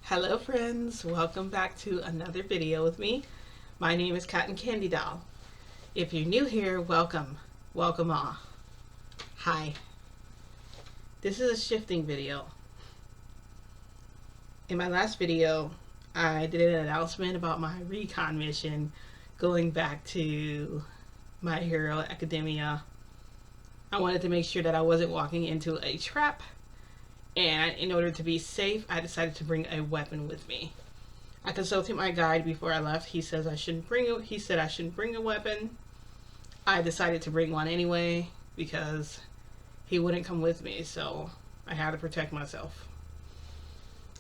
Hello friends, welcome back to another video with me. My name is Cotton Candy Doll. If you're new here, welcome. Welcome all. Hi. This is a shifting video. In my last video, I did an announcement about my recon mission going back to My Hero Academia. I wanted to make sure that I wasn't walking into a trap. And in order to be safe, I decided to bring a weapon with me. I consulted my guide before I left. He said I shouldn't bring a weapon. I decided to bring one anyway because he wouldn't come with me, so I had to protect myself.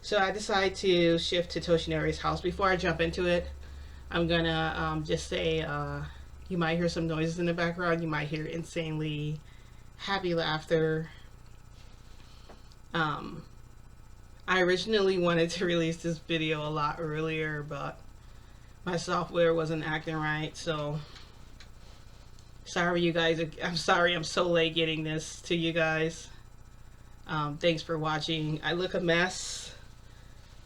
So I decided to shift to Toshinori's house. Before I jump into it, I'm gonna just say you might hear some noises in the background. You might hear insanely happy laughter. I originally wanted to release this video a lot earlier, but my software wasn't acting right, so sorry you guys. I'm sorry I'm so late getting this to you guys. Thanks for watching. I look a mess.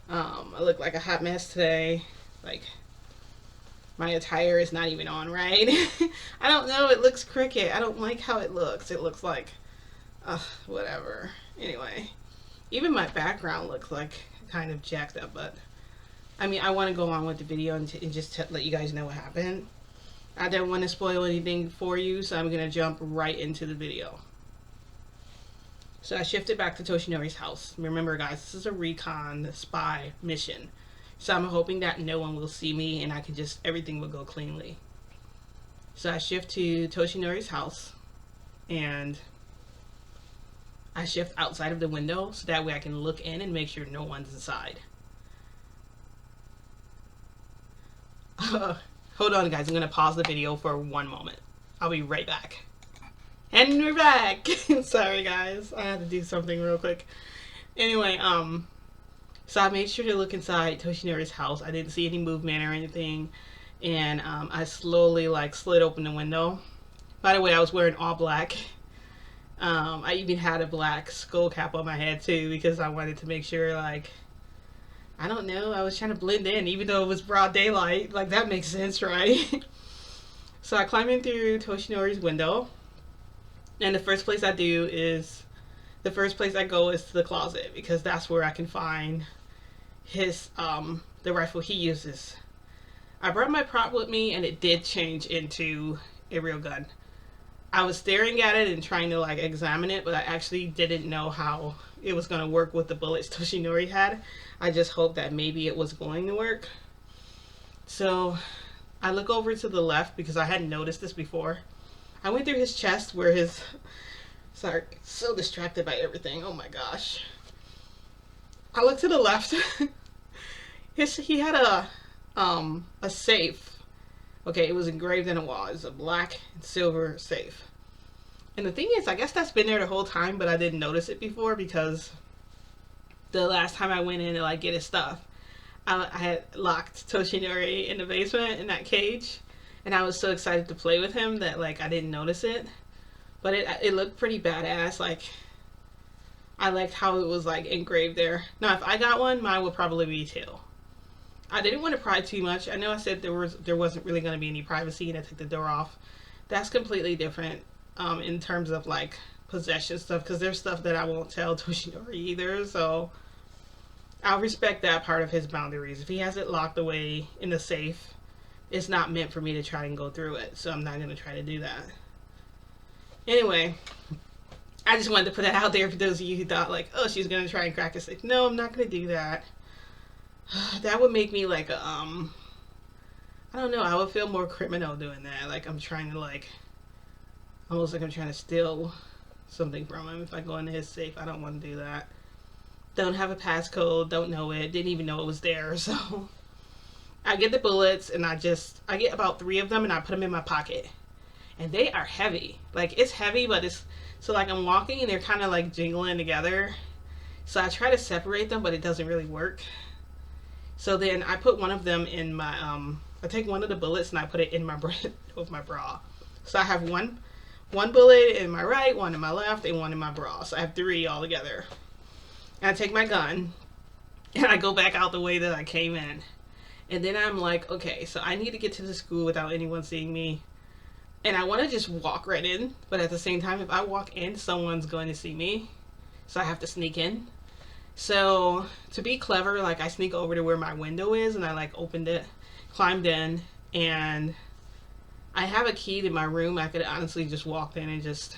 I look like a hot mess today. Like, my attire is not even on right. I don't know, it looks crooked. I don't like how it looks. It looks like whatever. Anyway, even my background looks like kind of jacked up, but I mean, I want to go on with the video and just let you guys know what happened. I don't want to spoil anything for you, so I'm going to jump right into the video. So I shifted back to Toshinori's house. Remember guys, this is a recon spy mission. So I'm hoping that no one will see me and I can just, everything will go cleanly. So I shift to Toshinori's house and I shift outside of the window so that way I can look in and make sure no one's inside. Hold on guys, I'm gonna pause the video for one moment. I'll be right back. And we're back. Sorry guys, I had to do something real quick. Anyway, so I made sure to look inside Toshinori's house. I didn't see any movement or anything. And I slowly slid open the window. By the way, I was wearing all black. I even had a black skull cap on my head too because I wanted to make sure, I don't know, I was trying to blend in even though it was broad daylight. Like, that makes sense, right? So I climb in through Toshinori's window, and the first place I go is to the closet because that's where I can find his the rifle he uses. I brought my prop with me and it did change into a real gun. I was staring at it and trying to examine it, but I actually didn't know how it was going to work with the bullets Toshinori had. I just hoped that maybe it was going to work. So I look over to the left because I hadn't noticed this before. I went through his chest where his, sorry, so distracted by everything. Oh my gosh. I looked to the left. He had a safe. Okay, it was engraved in a wall. It's a black and silver safe. And the thing is, I guess that's been there the whole time, but I didn't notice it before because the last time I went in to get his stuff, I had locked Toshinori in the basement in that cage, and I was so excited to play with him that I didn't notice it. But it looked pretty badass. I liked how it was engraved there. Now, if I got one, mine would probably be too. I didn't want to pry too much. I know I said there wasn't really going to be any privacy and I took the door off. That's completely different in terms of possession stuff, because there's stuff that I won't tell Toshinori either, so I'll respect that part of his boundaries. If he has it locked away in the safe, it's not meant for me to try and go through it, so I'm not going to try to do that. Anyway, I just wanted to put that out there for those of you who thought oh, she's going to try and crack a safe. No, I'm not going to do that. That would make me I don't know, I would feel more criminal doing that. I'm trying to almost I'm trying to steal something from him. If I go into his safe, I don't want to do that. Don't have a passcode, don't know it, didn't even know it was there. So I get the bullets and I get about 3 of them and I put them in my pocket. And they are heavy. It's heavy, but it's, so I'm walking and they're kind of jingling together. So I try to separate them, but it doesn't really work. So then I put one of them in my, I take one of the bullets and I put it in my bra. So I have one bullet in my right, one in my left, and one in my bra. So I have 3 all together. And I take my gun and I go back out the way that I came in. And then I'm like, okay, so I need to get to the school without anyone seeing me. And I want to just walk right in, but at the same time, if I walk in, someone's going to see me. So I have to sneak in. So to be clever, like I sneak over to where my window is and I like opened it, climbed in, and I have a key to my room. I could honestly just walk in and just,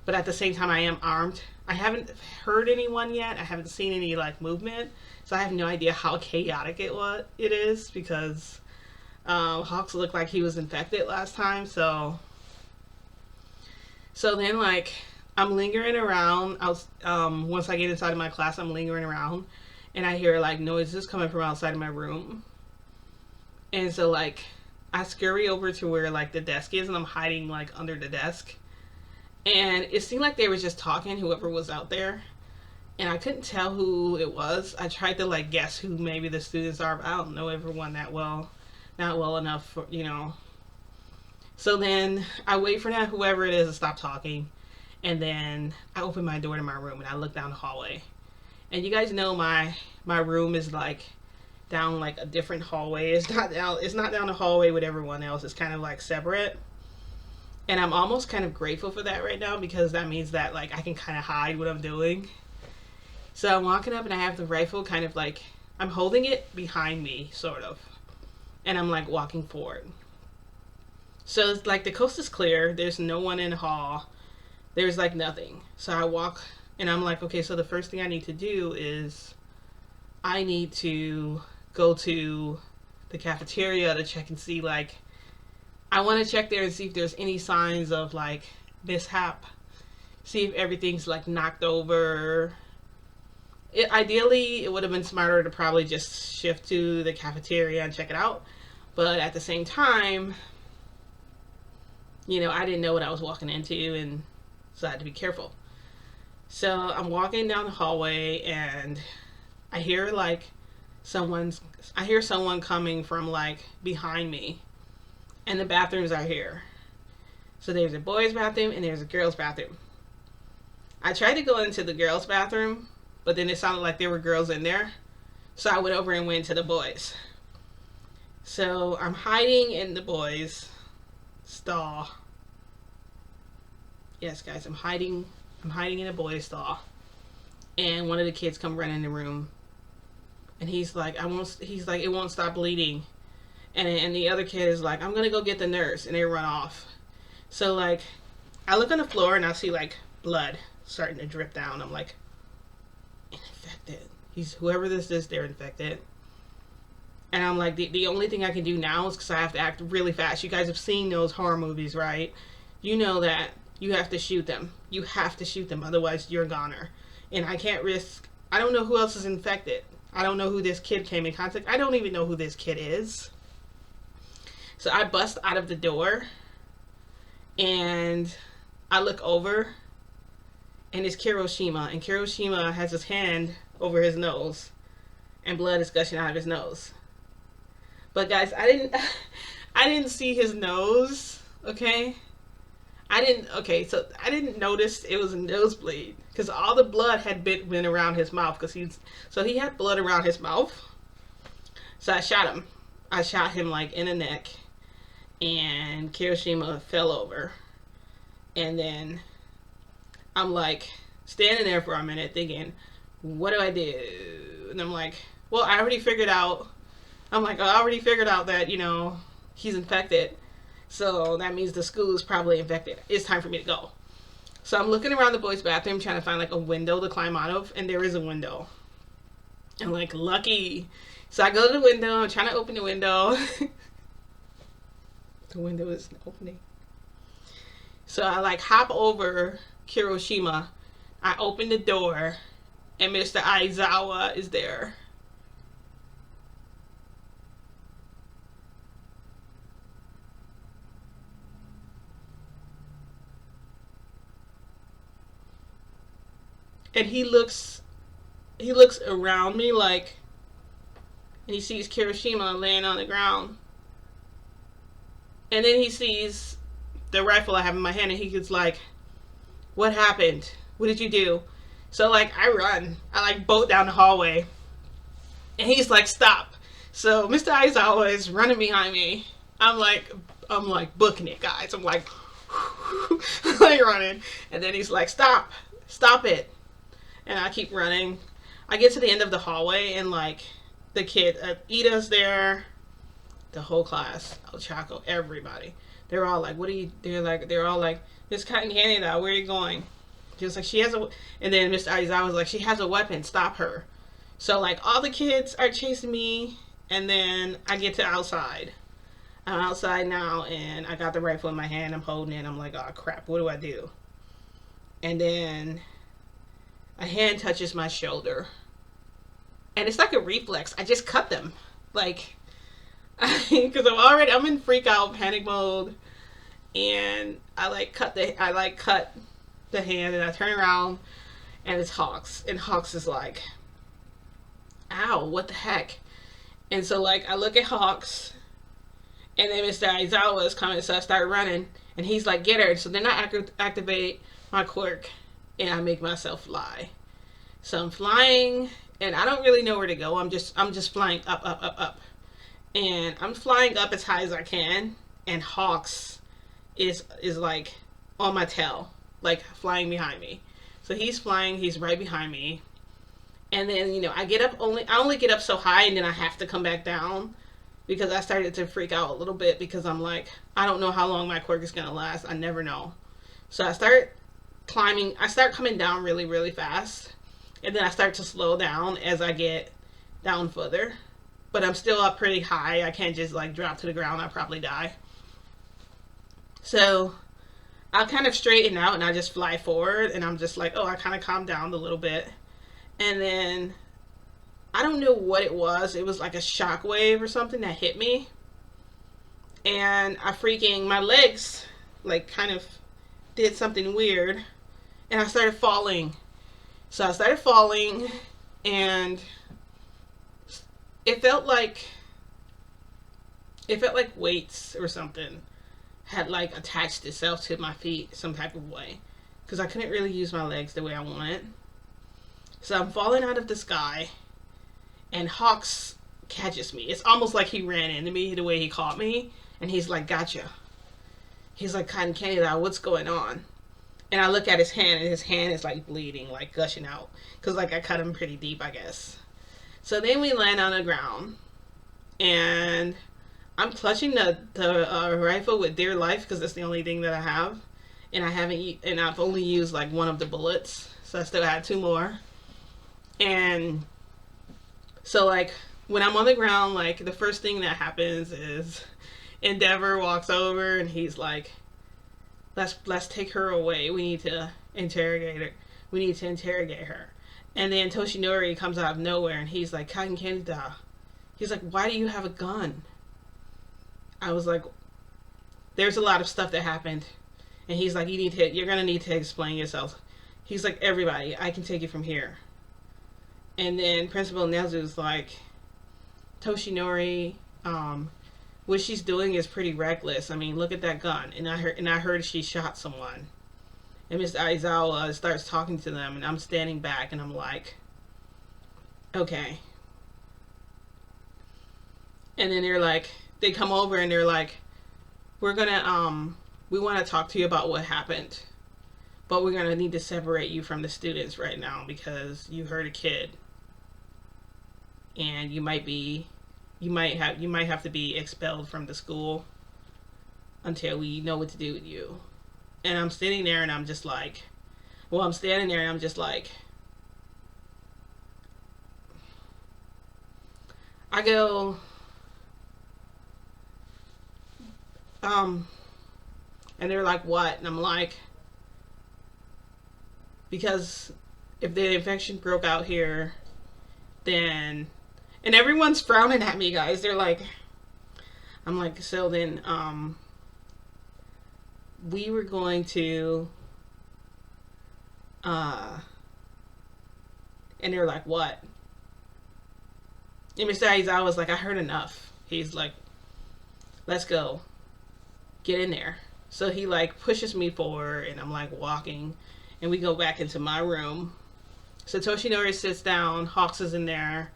but at the same time, I am armed. I haven't heard anyone yet. I haven't seen any like movement. So I have no idea how chaotic it is because Hawks looked like he was infected last time. So then like I'm lingering around. Once I get inside of my class, I'm lingering around, and I hear like noises coming from outside of my room. And so like I scurry over to where like the desk is, and I'm hiding like under the desk. And it seemed like they were just talking, whoever was out there. And I couldn't tell who it was. I tried to like guess who maybe the students are, but I don't know everyone that well. Not well enough for, you know. So then I wait for that whoever it is to stop talking. And then I open my door to my room and I look down the hallway. And you guys know my room is like down like a different hallway. It's not down the hallway with everyone else. It's kind of like separate. And I'm almost kind of grateful for that right now because that means that like I can kind of hide what I'm doing. So I'm walking up and I have the rifle kind of like, I'm holding it behind me, sort of. And I'm like walking forward. So it's like the coast is clear. There's no one in the hall. There's like nothing. So I walk and I'm like, okay, so the first thing I need to do is I need to go to the cafeteria to check and see like, I want to check there and see if there's any signs of like mishap. See if everything's like knocked over. Ideally, it would have been smarter to probably just shift to the cafeteria and check it out. But at the same time, you know, I didn't know what I was walking into, and so I had to be careful. So I'm walking down the hallway, and I hear someone coming from like behind me, and the bathrooms are here. So there's a boys' bathroom and there's a girls' bathroom. I tried to go into the girls' bathroom, but then it sounded like there were girls in there. So I went over and went to the boys. So I'm hiding in the boys' stall. Yes, guys, I'm hiding in a boys' stall. And one of the kids come running in the room. And he's like, it won't stop bleeding. And the other kid is like, I'm gonna go get the nurse, and they run off. So like I look on the floor and I see like blood starting to drip down. I'm like, infected. Whoever this is, they're infected. And I'm like, the only thing I can do now is because I have to act really fast. You guys have seen those horror movies, right? You know that you have to shoot them. You have to shoot them, otherwise you're a goner. And I can't risk. I don't know who else is infected. I don't know who this kid came in contact. I don't even know who this kid is. So I bust out of the door and I look over and it's Kiroshima, and Kiroshima has his hand over his nose and blood is gushing out of his nose. But guys, I didn't see his nose, okay? So I didn't notice it was a nosebleed because all the blood had been around his mouth because he had blood around his mouth. So I shot him. I shot him like in the neck, and Kiroshima fell over. And then I'm like standing there for a minute thinking, what do I do? And I'm like, well, I already figured out that, you know, he's infected. So that means the school is probably infected. It's time for me to go. So I'm looking around the boys' bathroom trying to find like a window to climb out of, and there is a window. I'm like, lucky. So I go to the window, I'm trying to open the window. The window isn't opening. So I like hop over Kiroshima. I open the door, and Mr. Aizawa is there. And he looks around me like, and he sees Kiroshima laying on the ground. And then he sees the rifle I have in my hand, and he gets like, what happened? What did you do? So like I run. I like bolt down the hallway. And he's like, stop. So Mr. Aizawa is running behind me. I'm like, booking it, guys. I'm like, like running. And then he's like, stop it. And I keep running. I get to the end of the hallway, and like the kid, Ida's there, the whole class, Ochako, everybody. They're all like, what are you, they're all like, Miss Cotton Candy, where are you going? He was like, she has a, and then Mr. Aizawa was like, she has a weapon, stop her. So like all the kids are chasing me, and then I get to outside. I'm outside now, and I got the rifle in my hand. I'm holding it. I'm like, oh crap, what do I do? And then a hand touches my shoulder, and it's like a reflex. I just cut them, like, because I'm in freak out panic mode, and I cut the hand, and I turn around, and it's Hawks, and Hawks is like, ow, what the heck? And so like I look at Hawks, and then Mr. Aizawa is coming, so I start running, and he's like, get her. So then I activate my quirk, and I make myself fly. So I'm flying, and I don't really know where to go. I'm just flying up, and I'm flying up as high as I can, and Hawks is like on my tail, like flying behind me. So he's flying, he's right behind me. And then, I only get up so high, and then I have to come back down because I started to freak out a little bit because I'm like, I don't know how long my quirk is going to last. I never know. So I start coming down really, really fast. And then I start to slow down as I get down further. But I'm still up pretty high. I can't just like drop to the ground. I'll probably die. So I'll kind of straighten out, and I just fly forward, and I'm just like, oh, I kind of calm down a little bit. And then I don't know what it was. It was like a shockwave or something that hit me. And my legs like kind of did something weird. And I started falling. So I started falling, and it felt like weights or something had like attached itself to my feet some type of way. Because I couldn't really use my legs the way I wanted. So I'm falling out of the sky, and Hawks catches me. It's almost like he ran into me the way he caught me, and he's like, gotcha. He's like, Cotton Candy, what's going on? And I look at his hand, and his hand is like bleeding, like gushing out, because like I cut him pretty deep, I guess. So then we land on the ground, and I'm clutching the rifle with dear life because that's the only thing that I have, and I've only used like one of the bullets, so I still had 2 more. And so like when I'm on the ground, like the first thing that happens is Endeavor walks over, and he's like, let's take her away. We need to interrogate her. And then Toshinori comes out of nowhere, and he's like, Cotton Candy, he's like, why do you have a gun? I was like, there's a lot of stuff that happened. And he's like, you're gonna need to explain yourself. He's like, everybody, I can take it from here. And then Principal Nezu's like, Toshinori, what she's doing is pretty reckless. I mean, look at that gun. And I heard she shot someone. And Mr. Aizawa starts talking to them, and I'm standing back, and I'm like, okay. And then they come over, and they're like, we want to talk to you about what happened, but we're gonna need to separate you from the students right now because you hurt a kid, and you might have to be expelled from the school until we know what to do with you. And I'm standing there, and I'm just like, I go, and they're like, what? And I'm like, because if the infection broke out here, then, and everyone's frowning at me, guys. They're like, I'm like, so then, we were going to, and they're like, what? And Mr. Aizawa was like, I heard enough. He's like, let's go. Get in there. So he like pushes me forward, and I'm like walking, and we go back into my room. So Toshinori sits down, Hawks is in there,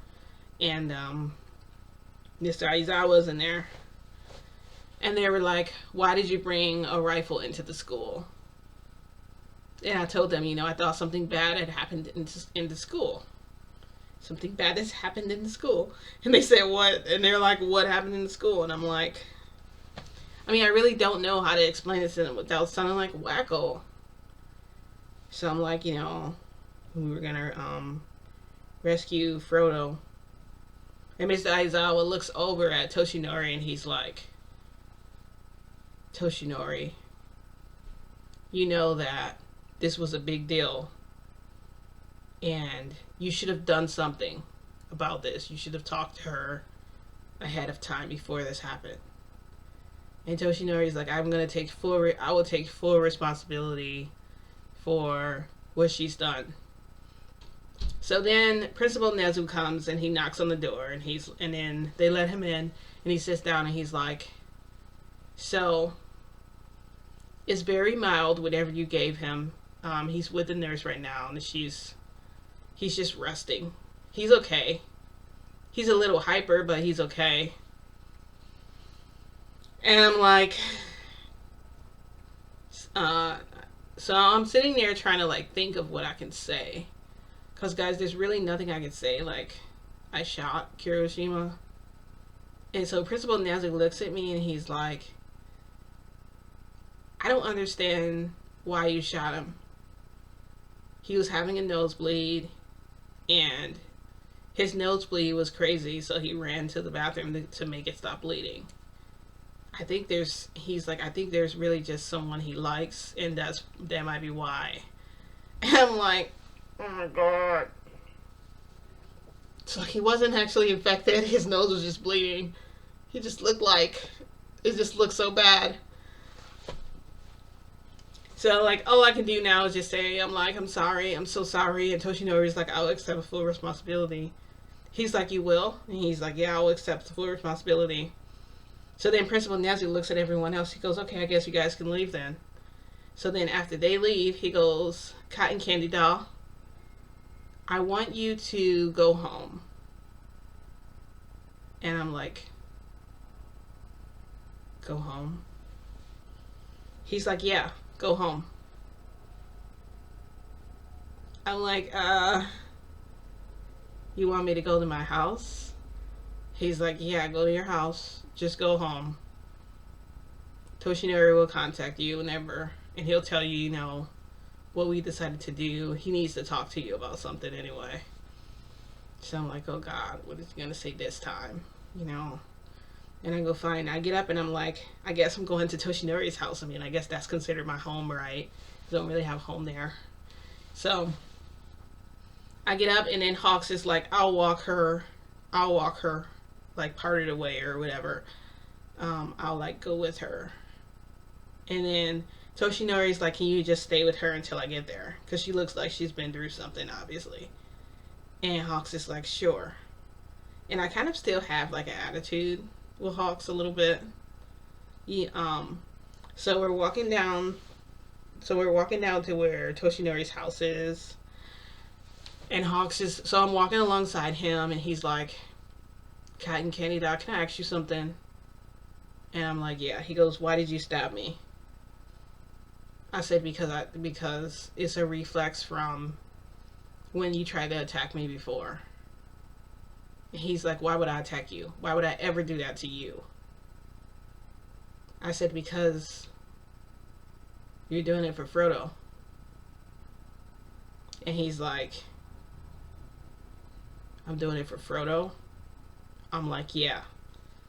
and Mr. Aizawa was in there, and they were like, "Why did you bring a rifle into the school?" And I told them, I thought something bad had happened in the school. Something bad has happened in the school. And they said, "What?" And they're like, "What happened in the school?" And I'm like, I really don't know how to explain this without sounding like wacko. So I'm like, we were gonna rescue Frodo. And Mr. Aizawa looks over at Toshinori and he's like, "Toshinori, you know that this was a big deal. And you should have done something about this. You should have talked to her ahead of time before this happened." And Toshinori's like, I will take full responsibility for what she's done. So then Principal Nezu comes and he knocks on the door and then they let him in and he sits down and he's like, "So it's very mild, whatever you gave him. He's with the nurse right now and he's just resting. He's okay. He's a little hyper, but he's okay." And I'm like, so I'm sitting there trying to like think of what I can say. Because guys, there's really nothing I can say. Like, I shot Kiroshima. And so Principal Nezu looks at me and he's like, "I don't understand why you shot him. He was having a nosebleed and his nosebleed was crazy, so he ran to the bathroom to make it stop bleeding. I think there's really just someone he likes, and that might be why." And I'm like, oh my god. So he wasn't actually infected, his nose was just bleeding. It just looked so bad. So like, all I can do now is just say, I'm sorry, I'm so sorry. And Toshinori's like, "I'll accept full responsibility." He's like, "You will?" And he's like, "Yeah, I'll accept full responsibility." So then Principal Nezu looks at everyone else. He goes, "Okay, I guess you guys can leave then." So then after they leave, he goes, "Cotton Candy Doll, I want you to go home." And I'm like, "Go home?" He's like, "Yeah, go home." I'm like, "You want me to go to my house?" He's like, "Yeah, go to your house. Just go home. Toshinori will contact you whenever, and he'll tell you, what we decided to do. He needs to talk to you about something anyway." So I'm like, oh god, what is he going to say this time? And I go, fine. I get up and I'm like, I guess I'm going to Toshinori's house. I guess that's considered my home, right? I don't really have a home there. So I get up and then Hawks is like, I'll walk her like part of the way or whatever. I'll like go with her. And then Toshinori's like, "Can you just stay with her until I get there?" Because she looks like she's been through something, obviously. And Hawks is like, "Sure." And I kind of still have like an attitude with Hawks a little bit. So we're walking down to where Toshinori's house is. And so I'm walking alongside him and he's like, "Cotton Candy Doll, can I ask you something?" And I'm like, "Yeah." He goes, "Why did you stab me?" I said, because it's a reflex from when you tried to attack me before." And he's like, "Why would I attack you? Why would I ever do that to you?" I said, "Because you're doing it for Frodo." And he's like, "I'm doing it for Frodo?" I'm like, "Yeah,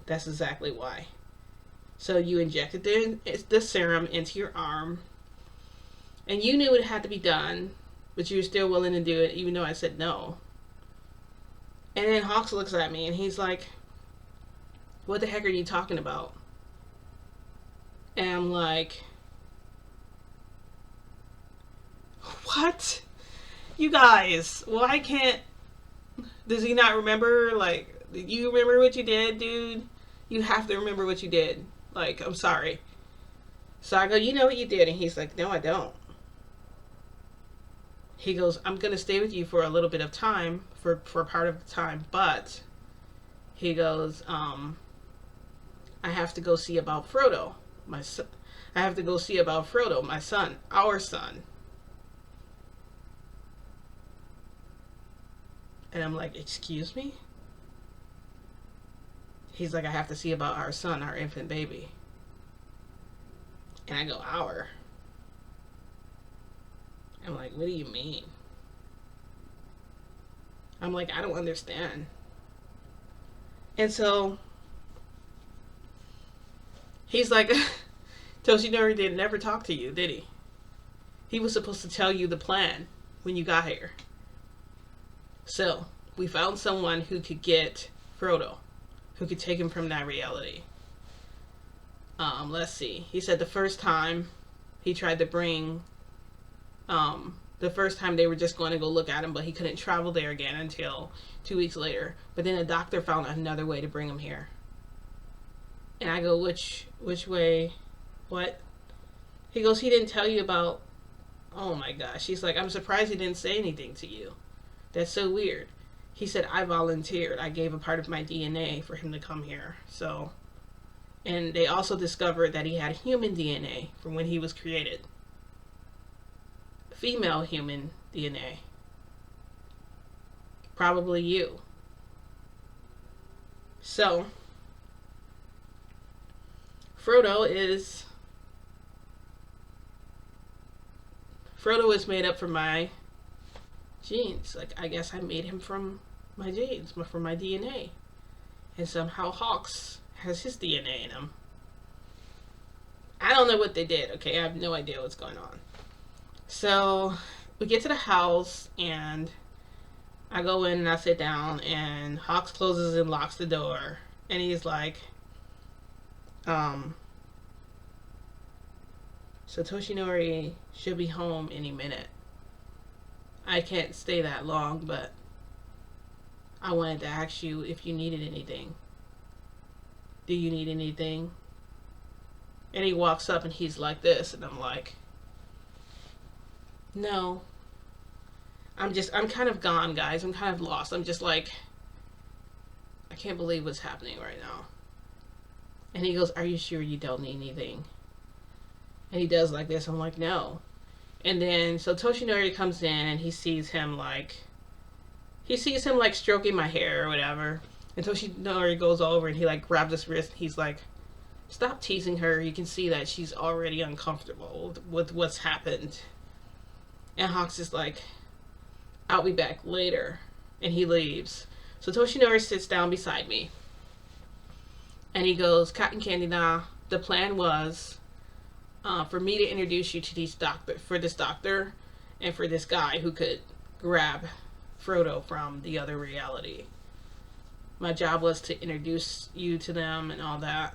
that's exactly why. So you injected the serum into your arm, and you knew it had to be done, but you were still willing to do it even though I said no." And then Hawks looks at me and he's like, "What the heck are you talking about?" And I'm like, what? You guys, why can't... Does he not remember? Like, you remember what you did, dude? You have to remember what you did. Like, I'm sorry. So I go, "You know what you did?" And he's like, "No, I don't." He goes, "I'm going to stay with you for a little bit of time, for part of the time, but He goes, I have to go see about Frodo, my son. I have to go see about Frodo, my son, our son. And I'm like, excuse me? He's like, I have to see about our son, our infant baby. And I go, our? I'm like, what do you mean? I'm like, I don't understand. And so he's like, Toshinori didn't never talk to you, did he? He was supposed to tell you the plan when you got here. So we found someone who could get Frodo, who could take him from that reality. Let's see. He said the first time he tried to bring, the first time they were just going to go look at him, but he couldn't travel there again until 2 weeks later. But then the doctor found another way to bring him here. And I go, which way? What? He goes, he didn't tell you about. Oh my gosh. He's like, I'm surprised he didn't say anything to you. That's so weird. He said, I volunteered. I gave a part of my DNA for him to come here. So, and they also discovered that he had human DNA from when he was created. Female human DNA. Probably you. So, Frodo is made up from my genes. Like, I guess I made him from my genes, from my DNA. And somehow Hawks has his DNA in him. I don't know what they did, okay? I have no idea what's going on. So, we get to the house, and I go in and I sit down, and Hawks closes and locks the door. And he's like, so Toshinori should be home any minute. I can't stay that long, but I wanted to ask you if you needed anything. Do you need anything? And he walks up and he's like this, and I'm like, no. I'm kind of gone, guys. I'm kind of lost. I'm just like, I can't believe what's happening right now. And he goes, are you sure you don't need anything? And he does like this. I'm like, no. And then, so Toshinori comes in and he sees him like stroking my hair or whatever. And Toshinori goes over and he like grabs his wrist. And he's like, stop teasing her. You can see that she's already uncomfortable with what's happened. And Hawks is like, I'll be back later. And he leaves. So Toshinori sits down beside me. And he goes, Cotton Candy, nah, the plan was for me to introduce you to this doctor and for this guy who could grab Frodo from the other reality. My job was to introduce you to them and all that.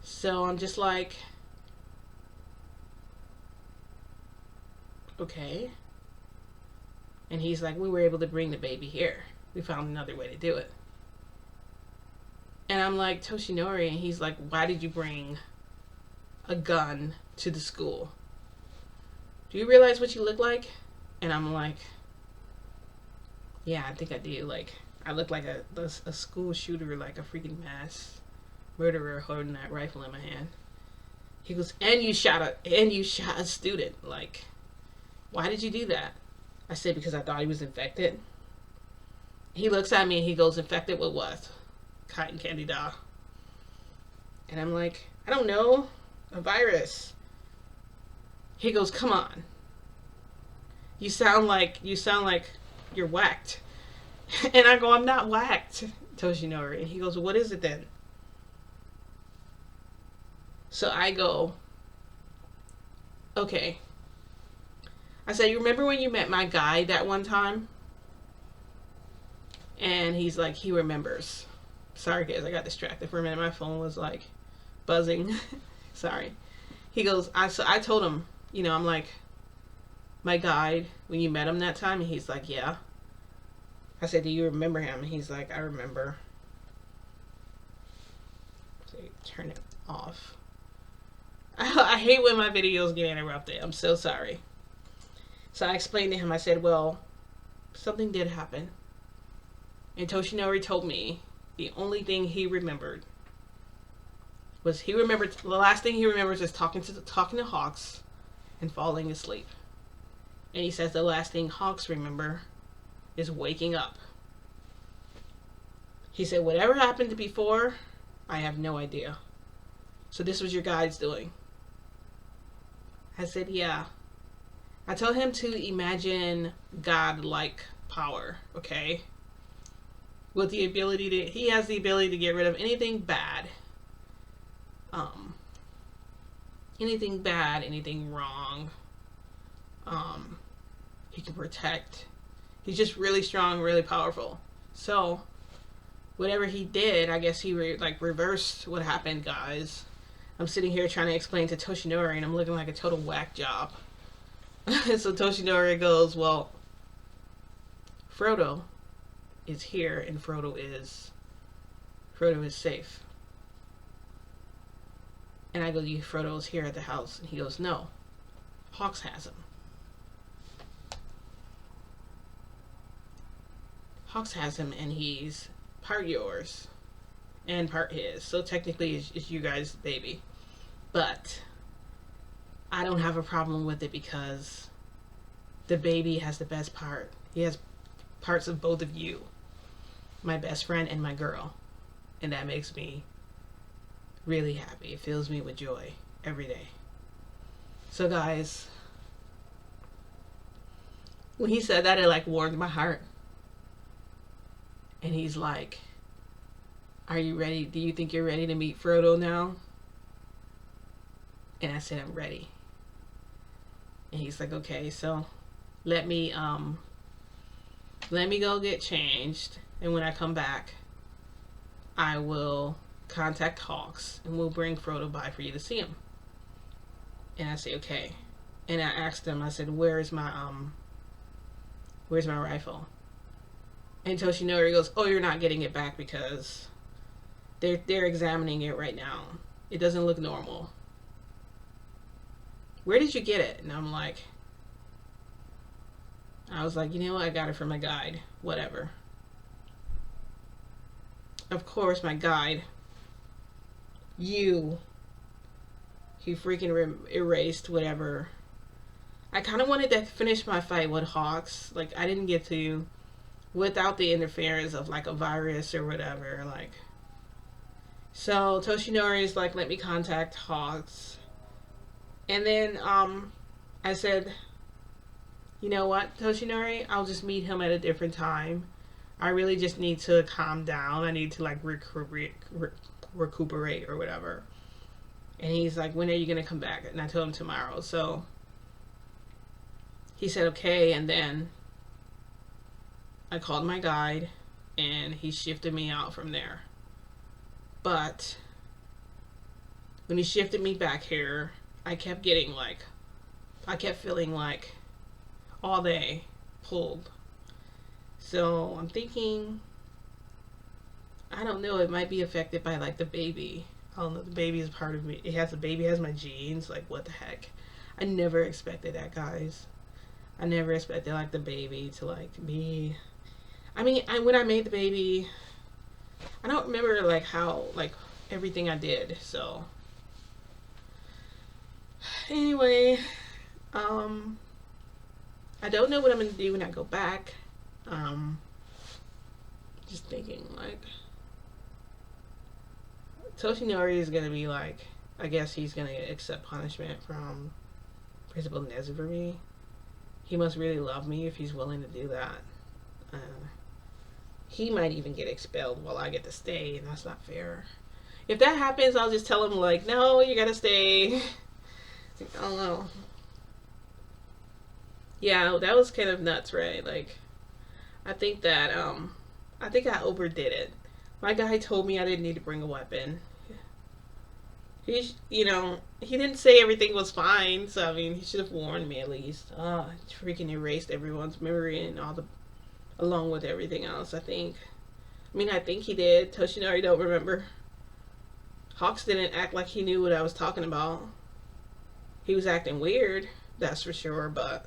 So I'm just like, okay. And he's like, we were able to bring the baby here. We found another way to do it. And I'm like, Toshinori, and he's like, why did you bring a gun to the school? Do you realize what you look like? And I'm like, yeah, I think I do. Like, I look like a school shooter, like a freaking mass murderer holding that rifle in my hand. He goes, and you shot a student. Like, why did you do that? I said, because I thought he was infected. He looks at me and he goes, infected with what? Cotton Candy doll. And I'm like, I don't know. A virus. He goes, come on. You sound like you're whacked. And I go, I'm not whacked, Toshinori. And he goes, what is it then? So I go, okay. I said, you remember when you met my guy that one time? And he's like, he remembers. Sorry guys, I got distracted for a minute. My phone was like buzzing. Sorry. He goes, so I told him, you know, I'm like, my guide, when you met him that time? And he's like, yeah. I said, do you remember him? And he's like, I remember. So turn it off. I hate when my videos get interrupted. I'm so sorry. So I explained to him, I said, well, something did happen. And Toshinori told me the only thing he remembered was the last thing he remembers is talking to Hawks and falling asleep. And he says the last thing Hawks remember is waking up. He said whatever happened before, I have no idea. So this was your guide's doing. I said, yeah. I told him to imagine God-like power, okay? With the ability to, he has the ability to get rid of anything bad. Anything bad, anything wrong. He can protect. He's just really strong, really powerful. So, whatever he did, I guess he reversed what happened, guys. I'm sitting here trying to explain to Toshinori, and I'm looking like a total whack job. So Toshinori goes, well, Frodo is here, and Frodo is safe. And I go, Frodo's here at the house. And he goes, no, Hawks has him. Hawks has him, and he's part yours and part his. So technically, it's you guys' baby. But I don't have a problem with it because the baby has the best part. He has parts of both of you, my best friend and my girl. And that makes me really happy. It fills me with joy every day. So guys, when he said that, it warmed my heart. And he's like, are you ready? Do you think you're ready to meet Frodo now? And I said, I'm ready. And he's like, okay, so let me go get changed. And when I come back, I will contact Hawks and we'll bring Frodo by for you to see him. And I say, okay. And I asked him, I said, where's my rifle? And Toshinori goes, oh, you're not getting it back because they're examining it right now. It doesn't look normal. Where did you get it? And I was like, you know what? I got it from my guide. Whatever. Of course, my guide, he freaking erased whatever. I kind of wanted to finish my fight with Hawks. I didn't get to, without the interference of a virus or whatever. So Toshinori is like, let me contact Hawks. And then I said, you know what, Toshinori, I'll just meet him at a different time. I really just need to calm down. I need to recuperate or whatever. And he's like, when are you going to come back? And I told him tomorrow. So he said, okay. And then I called my guide and he shifted me out from there. But when he shifted me back here, I kept feeling all day pulled. So I'm thinking, I don't know, it might be affected by the baby. I don't know, the baby is part of me. The baby has my genes. What the heck? I never expected that, guys. I never expected the baby to be. I mean, when I made the baby, I don't remember how everything I did. So anyway, I don't know what I'm gonna do when I go back. Just thinking Toshinori is gonna be I guess he's gonna accept punishment from Principal Nezubri. He must really love me if he's willing to do that. He might even get expelled while I get to stay, and that's not fair. If that happens, I'll just tell him no, you gotta stay. I don't know. Yeah, that was kind of nuts, right? I think that, I think I overdid it. My guy told me I didn't need to bring a weapon. He didn't say everything was fine, so, I mean, he should have warned me at least. He freaking erased everyone's memory and along with everything else, I think. I think he did. Toshinori don't remember. Hawks didn't act like he knew what I was talking about. He was acting weird, that's for sure, but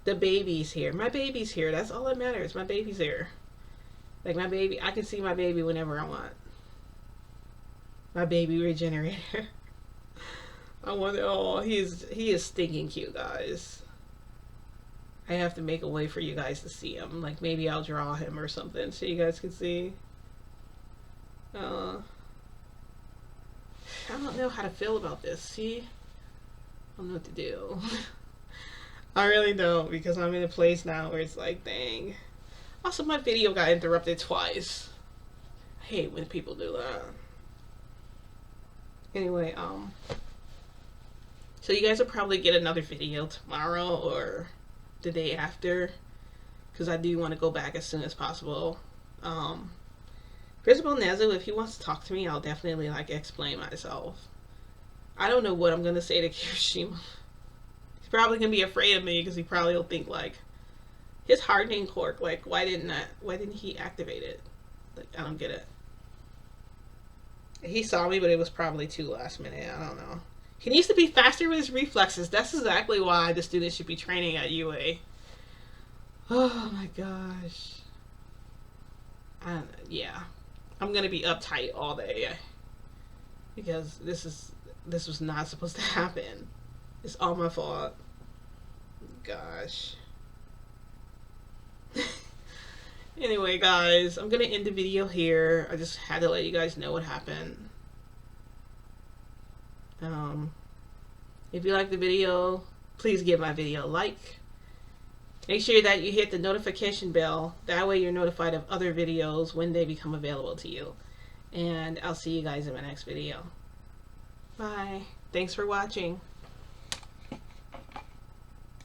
the baby's here. My baby's here. That's all that matters. My baby's here. Like my baby, I can see my baby whenever I want. My baby regenerator. I wonder. Oh, he is stinking cute, guys. I have to make a way for you guys to see him. Like maybe I'll draw him or something so you guys can see. I don't know how to feel about this. See, I don't know what to do. I really don't, because I'm in a place now where it's like, dang. Also, my video got interrupted twice. I hate when people do that. Anyway, so you guys will probably get another video tomorrow or the day after, because I do want to go back as soon as possible. Principal Nezu, if he wants to talk to me, I'll definitely like explain myself. I don't know what I'm gonna say to Kirishima. He's probably gonna be afraid of me because he probably will think like his hardening quirk. Like why didn't he activate it? Like I don't get it. He saw me, but it was probably too last minute. I don't know. He needs to be faster with his reflexes. That's exactly why the students should be training at UA. Oh my gosh. Yeah. I'm gonna be uptight all day because this was not supposed to happen. It's all my fault. Gosh. Anyway, guys, I'm gonna end the video here. I just had to let you guys know what happened. If you like the video, please give my video a like. Make sure that you hit the notification bell. That way you're notified of other videos when they become available to you. And I'll see you guys in my next video. Bye. Thanks for watching.